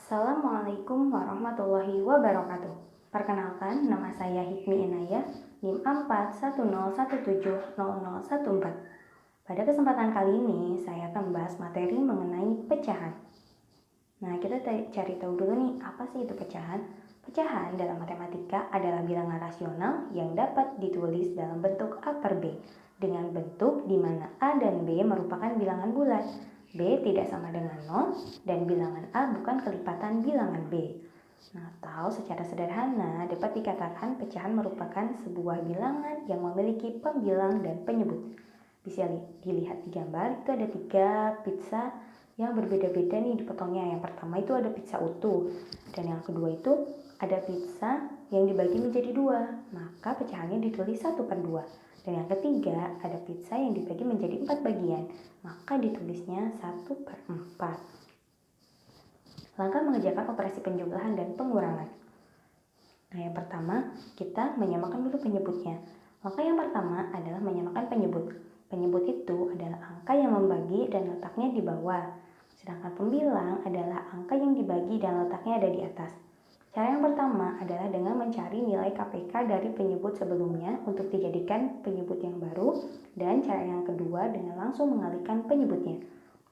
Assalamualaikum warahmatullahi wabarakatuh. Perkenalkan, nama saya Hikmi Inayah, NIM 410170014. Pada kesempatan kali ini, saya akan membahas materi mengenai pecahan. Nah, kita cari tahu dulu nih, apa sih itu pecahan? Pecahan dalam matematika adalah bilangan rasional yang dapat ditulis dalam bentuk A per B, dengan bentuk di mana A dan B merupakan bilangan bulat. B tidak sama dengan 0 dan bilangan A bukan kelipatan bilangan B. Nah, atau secara sederhana dapat dikatakan pecahan merupakan sebuah bilangan yang memiliki pembilang dan penyebut. Bisa dilihat di gambar, itu ada 3 pizza yang berbeda-beda nih dipotongnya. Yang pertama itu ada pizza utuh, dan yang kedua itu ada pizza yang dibagi menjadi 2, maka pecahannya ditulis 1/2. Dan yang ketiga ada pizza yang dibagi menjadi 4 bagian, maka ditulisnya 1/4. Langkah mengerjakan operasi penjumlahan dan pengurangan. Nah, yang pertama kita menyamakan dulu penyebutnya. Langkah yang pertama adalah menyamakan penyebut. Penyebut itu adalah angka yang membagi dan letaknya di bawah, sedangkan pembilang adalah angka yang dibagi dan letaknya ada di atas. Cara yang pertama adalah dengan mencari nilai KPK dari penyebut sebelumnya untuk dijadikan penyebut yang baru, dan cara yang kedua dengan langsung mengalihkan penyebutnya.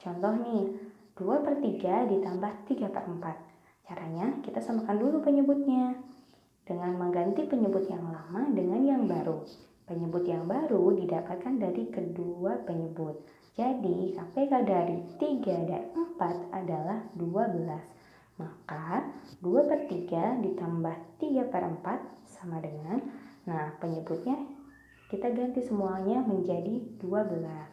Contoh nih, 2/3 ditambah 3/4. Caranya kita samakan dulu penyebutnya dengan mengganti penyebut yang lama dengan yang baru. Penyebut yang baru didapatkan dari kedua penyebut. Jadi KPK dari 3 dan 4 adalah 12. Maka 2/3 ditambah 3/4 sama dengan, nah penyebutnya kita ganti semuanya menjadi 12.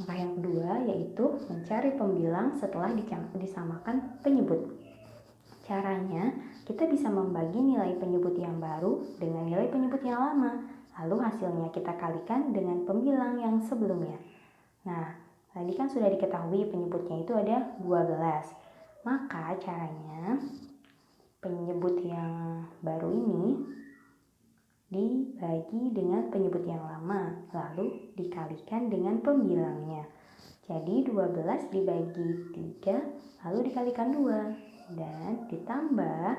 Langkah yang kedua yaitu mencari pembilang setelah disamakan penyebut. Caranya, kita bisa membagi nilai penyebut yang baru dengan nilai penyebut yang lama, lalu hasilnya kita kalikan dengan pembilang yang sebelumnya. Nah, tadi kan sudah diketahui penyebutnya itu ada 12. Maka caranya penyebut yang baru ini dibagi dengan penyebut yang lama, lalu dikalikan dengan pembilangnya. Jadi 12 dibagi 3, lalu dikalikan 2, dan ditambah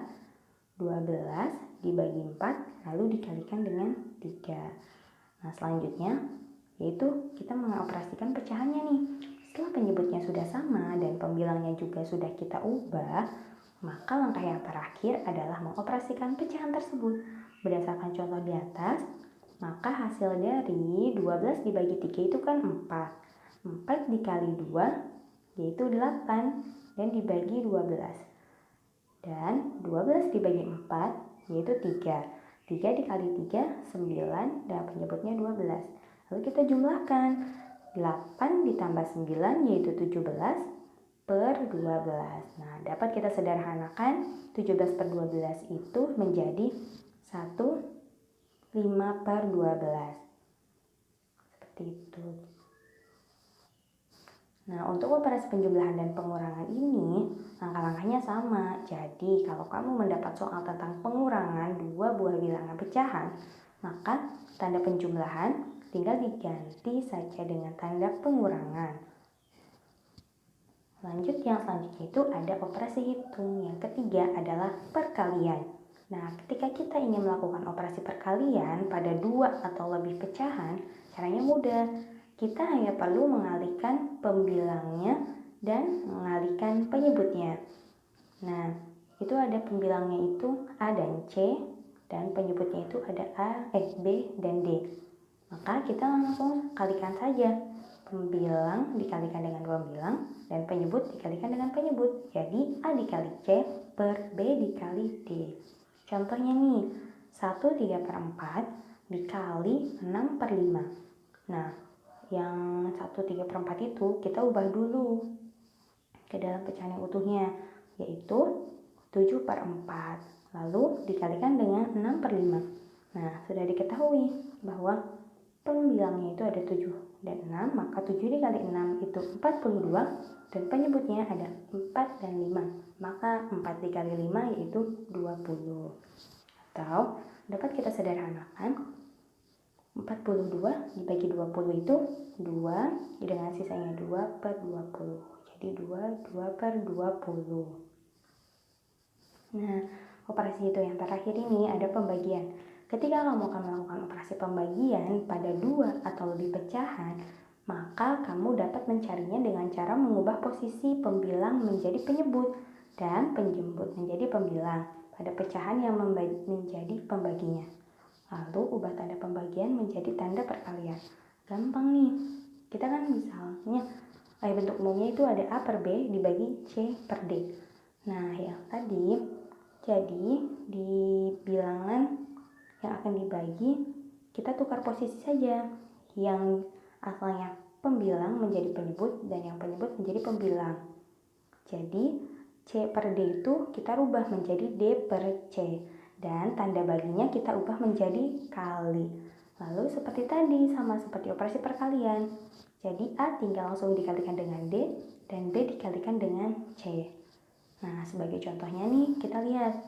12 dibagi 4, lalu dikalikan dengan 3. Nah, selanjutnya yaitu kita mengoperasikan pecahannya nih. Setelah penyebutnya sudah sama dan pembilangnya juga sudah kita ubah, maka langkah yang terakhir adalah mengoperasikan pecahan tersebut. Berdasarkan contoh di atas, maka hasil dari 12 dibagi 3 itu kan 4. 4 dikali 2 yaitu 8 dan dibagi 12. Dan 12 dibagi 4 yaitu 3. 3 dikali 3 9 dan penyebutnya 12. Lalu kita jumlahkan, 8 ditambah 9 yaitu 17 per 12. Nah, dapat kita sederhanakan 17/12 itu menjadi 1/5/12. Seperti itu. Nah, untuk operasi penjumlahan dan pengurangan ini, langkah-langkahnya sama. Jadi, kalau kamu mendapat soal tentang pengurangan 2 buah bilangan pecahan, maka tanda penjumlahan tinggal diganti saja dengan tanda pengurangan. Lanjut, yang selanjutnya itu ada operasi hitung. Yang ketiga adalah perkalian. Nah, ketika kita ingin melakukan operasi perkalian pada 2 atau lebih pecahan, caranya mudah. Kita hanya perlu mengalihkan pembilangnya dan mengalihkan penyebutnya. Nah, itu ada pembilangnya itu A dan C, dan penyebutnya itu ada B dan D. Maka kita langsung kalikan saja. Pembilang dikalikan dengan pembilang dan penyebut dikalikan dengan penyebut. Jadi A dikali C per B dikali D. Contohnya nih, 1/3/4 dikali 6/5. Nah, yang 1/3/4 itu kita ubah dulu ke dalam pecahan yang utuhnya, yaitu 7/4. Lalu dikalikan dengan 6/5. Nah, sudah diketahui bahwa pembilangnya itu ada 7 dan 6, maka 7 dikali 6 itu 42, dan penyebutnya ada 4 dan 5. Maka 4 dikali 5 yaitu 20. Atau dapat kita sederhanakan, 42 dibagi 20 itu 2, dengan sisanya 2/20. Jadi 2 2/20. Nah, operasi hitung yang terakhir ini ada pembagian. Ketika kamu akan melakukan operasi pembagian pada 2 atau lebih pecahan, maka kamu dapat mencarinya dengan cara mengubah posisi pembilang menjadi penyebut dan penyebut menjadi pembilang pada pecahan yang menjadi pembaginya. Lalu ubah tanda pembagian menjadi tanda perkalian. Gampang nih. Kita kan misalnya bentuk umumnya itu ada A per B dibagi C per D. Nah, yang tadi jadi di bilangan yang akan dibagi kita tukar posisi saja. Yang asalnya pembilang menjadi penyebut dan yang penyebut menjadi pembilang. Jadi C per D itu kita rubah menjadi D per C dan tanda baginya kita ubah menjadi kali. Lalu seperti tadi, sama seperti operasi perkalian. Jadi A tinggal langsung dikalikan dengan D dan B dikalikan dengan C. Nah, sebagai contohnya nih, kita lihat.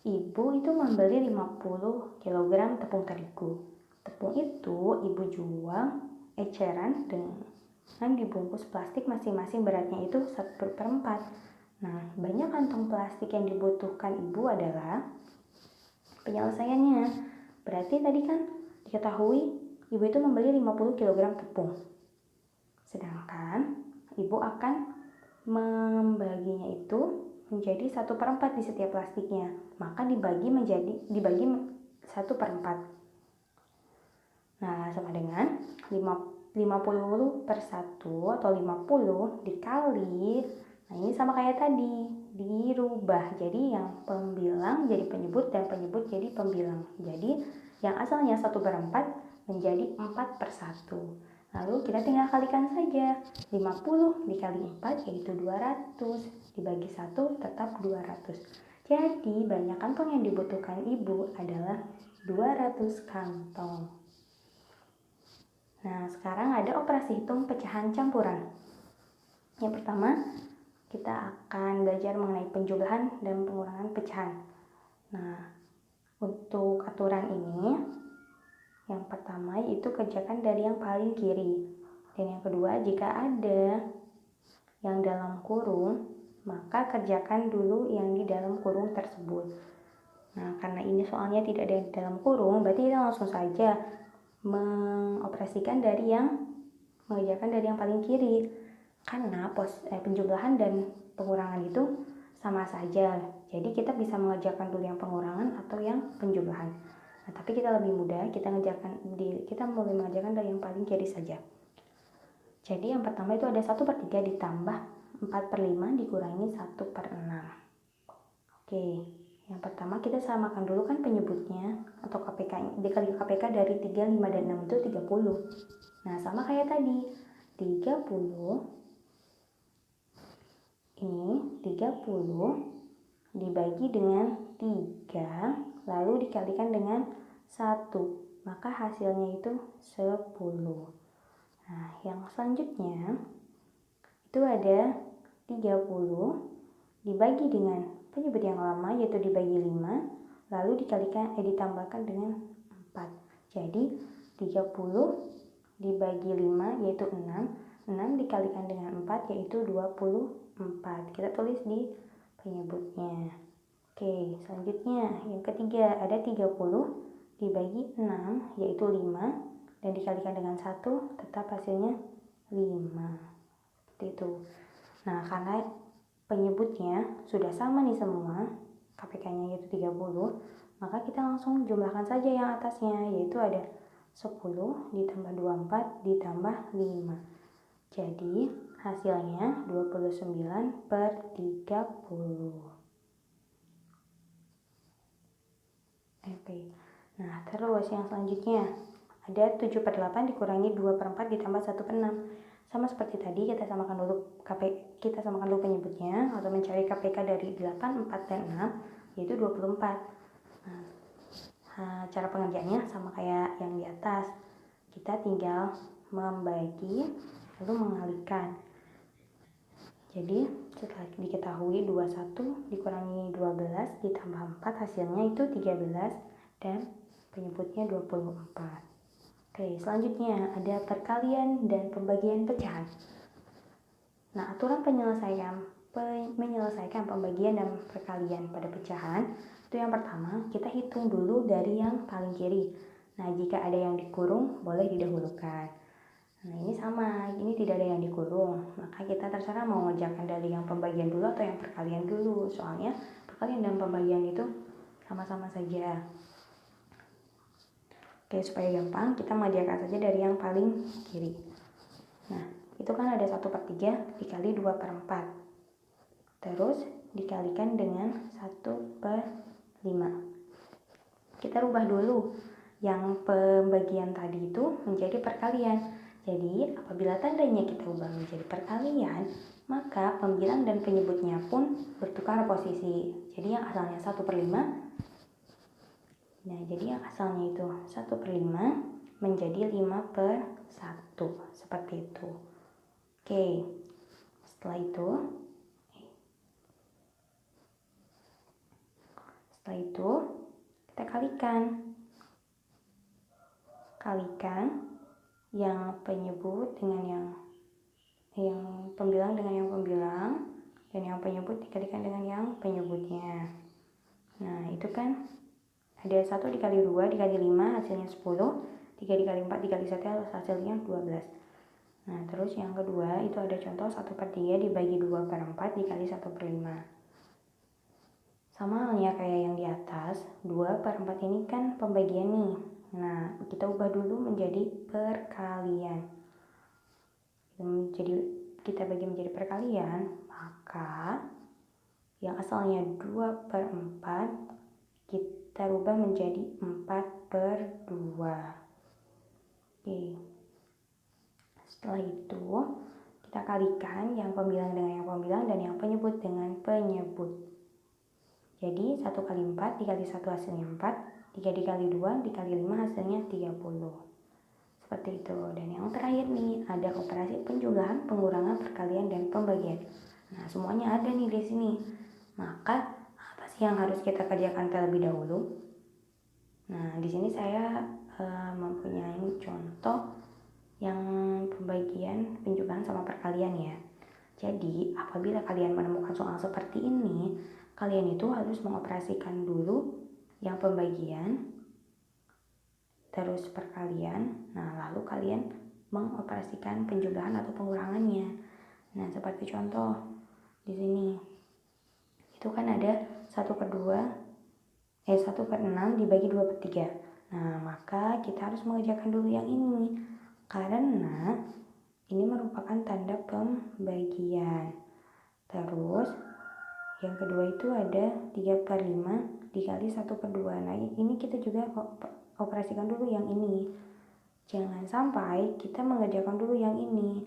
Ibu itu membeli 50 kg tepung terigu. Tepung itu ibu jual eceran dengan dibungkus plastik masing-masing beratnya itu 1/4. Nah, banyak kantong plastik yang dibutuhkan ibu adalah penyelesaiannya. Berarti tadi kan diketahui ibu itu membeli 50 kg tepung. Sedangkan ibu akan membaginya itu menjadi 1/4 di setiap plastiknya. Maka dibagi 1/4. Nah, sama dengan 50/1 atau 50 dikali. Nah, ini sama kayak tadi, dirubah. Jadi yang pembilang jadi penyebut dan penyebut jadi pembilang. Jadi yang asalnya 1/4 menjadi 4/1. Lalu kita tinggal kalikan saja. 50 dikali 4 yaitu 200. Dibagi 1 tetap 200. Jadi banyak kantong yang dibutuhkan ibu adalah 200 kantong. Nah, sekarang ada operasi hitung pecahan campuran. Yang pertama, kita akan belajar mengenai penjumlahan dan pengurangan pecahan. Nah, untuk aturan ini, yang pertama yaitu kerjakan dari yang paling kiri. Dan yang kedua, jika ada yang dalam kurung, maka kerjakan dulu yang di dalam kurung tersebut. Nah, karena ini soalnya tidak ada yang di dalam kurung, berarti kita langsung saja mengerjakan dari yang paling kiri. Karena penjumlahan dan pengurangan itu sama saja. Jadi kita bisa mengerjakan dulu yang pengurangan atau yang penjumlahan. Nah, tapi kita lebih mudah, kita mulai mengerjakan dari yang paling kiri saja. Jadi yang pertama itu ada 1/3 ditambah 4/5 dikurangi 1/6. Oke, yang pertama kita samakan dulu kan penyebutnya atau KPK, dikali KPK dari 3, 5, dan 6 itu 30. Nah, sama kayak tadi, 30 dibagi dengan 3 lalu dikalikan dengan 1, maka hasilnya itu 10. Nah, yang selanjutnya itu ada 30 dibagi dengan penyebut yang lama yaitu dibagi 5 lalu ditambahkan dengan 4. Jadi 30 dibagi 5 yaitu 6 dikalikan dengan 4 yaitu 24. Kita tulis di penyebutnya. Oke, selanjutnya yang ketiga ada 30 dibagi 6 yaitu 5 dan dikalikan dengan 1 tetap hasilnya 5. Seperti itu. Nah, karena penyebutnya sudah sama nih semua, KPK-nya yaitu 30, maka kita langsung jumlahkan saja yang atasnya, yaitu ada 10 ditambah 24 ditambah 5. Jadi hasilnya 29/30. Oke. Nah, terus yang selanjutnya ada 7/8 dikurangi 2/4 ditambah 1/6. Sama seperti tadi, kita samakan dulu penyebutnya atau mencari KPK dari 8, 4, dan 6 yaitu 24. Nah, cara pengerjaannya sama kayak yang di atas. Kita tinggal membagi lalu mengalihkan. Jadi setelah diketahui 21 dikurangi 12 ditambah 4 hasilnya itu 13 dan penyebutnya 24. Oke, selanjutnya ada perkalian dan pembagian pecahan. Nah, aturan menyelesaikan pembagian dan perkalian pada pecahan itu yang pertama, kita hitung dulu dari yang paling kiri. Nah, jika ada yang dikurung, boleh didahulukan. Nah, ini sama, ini tidak ada yang dikurung, maka kita terserah mau mengerjakan dari yang pembagian dulu atau yang perkalian dulu, soalnya perkalian dan pembagian itu sama-sama saja. Oke, supaya gampang, kita mengerjakan saja dari yang paling kiri. Nah, itu kan ada 1/3 dikali 2/4. Terus dikalikan dengan 1/5. Kita rubah dulu yang pembagian tadi itu menjadi perkalian. Jadi apabila tandanya kita ubah menjadi perkalian, maka pembilang dan penyebutnya pun bertukar posisi. Jadi yang asalnya 1/5, nah jadi yang asalnya itu 1/5 menjadi 5/1, seperti itu. Oke, setelah itu kita kalikan yang penyebut dengan yang pembilang dengan yang pembilang, dan yang penyebut dikalikan dengan yang penyebutnya. Nah, itu kan ada 1 dikali 2 dikali 5 hasilnya 10, 3 dikali 4 dikali 1 hasilnya 12. Nah, terus yang kedua itu ada contoh 1/3 dibagi 2/4 dikali 1/5. Sama halnya kayak yang di atas, 2/4 ini kan pembagian nih. Nah, kita ubah dulu menjadi perkalian. Jadi kita bagi menjadi perkalian, maka yang asalnya 2/4 kita rubah menjadi 4/2. Oke. Setelah itu kita kalikan yang pembilang dengan yang pembilang dan yang penyebut dengan penyebut. Jadi 1 kali 4 dikali 1 hasilnya 4, 3 dikali 2 dikali 5 hasilnya 30. Seperti itu. Dan yang terakhir nih, ada operasi penjumlahan, pengurangan, perkalian, dan pembagian. Nah, semuanya ada nih di sini. Maka apa sih yang harus kita kerjakan terlebih dahulu? Nah, di sini saya mempunyai contoh yang pembagian, penjumlahan, sama perkalian ya. Jadi, apabila kalian menemukan soal seperti ini, kalian itu harus mengoperasikan dulu yang pembagian, terus perkalian. Nah, lalu kalian mengoperasikan penjumlahan atau pengurangannya. Nah, seperti contoh di sini. Itu kan ada 1/6 dibagi 2/3. Nah, maka kita harus mengerjakan dulu yang ini. Karena ini merupakan tanda pembagian. Terus yang kedua itu ada 3/5 dikali 1/2. Nah, ini kita juga operasikan dulu yang ini. Jangan sampai kita mengerjakan dulu yang ini.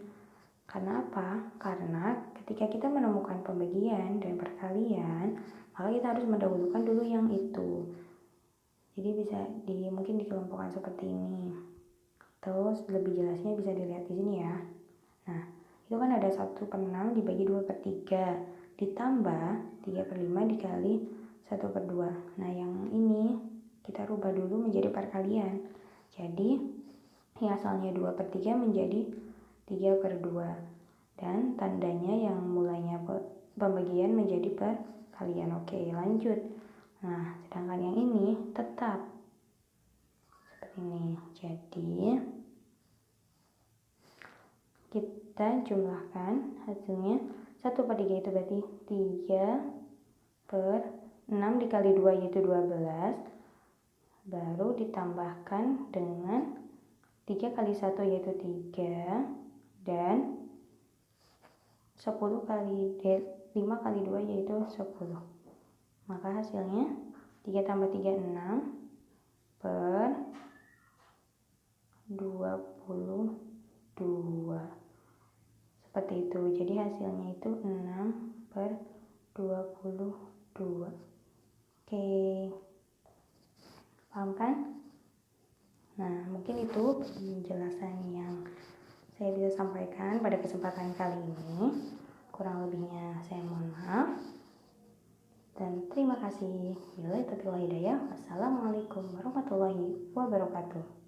Karena apa? Karena ketika kita menemukan pembagian dan perkalian, maka kita harus mendahulukan dulu yang itu. Jadi bisa mungkin dikelompokkan seperti ini. Terus lebih jelasnya bisa dilihat di sini ya. Nah, itu kan ada 1/6 dibagi 2/3 ditambah 3/5 dikali 1/2. Nah, yang ini kita rubah dulu menjadi perkalian. Jadi yang asalnya 2/3 menjadi 3/2. Dan tandanya yang mulainya pembagian menjadi perkalian. Oke, lanjut. Nah, sedangkan yang ini tetap seperti ini. Jadi kita jumlahkan hasilnya 1/3 itu berarti 3/6 dikali 2 yaitu 12, baru ditambahkan dengan 3 kali 1 yaitu 3, dan 5 kali 2 yaitu 10. Maka hasilnya 3 tambah 3 6 per 22. Seperti itu. Jadi hasilnya itu 6/22. Oke. Paham kan? Nah, mungkin itu penjelasan yang saya bisa sampaikan pada kesempatan kali ini. Kurang lebihnya saya mohon maaf. Dan terima kasih. Wassalamualaikum warahmatullahi wabarakatuh.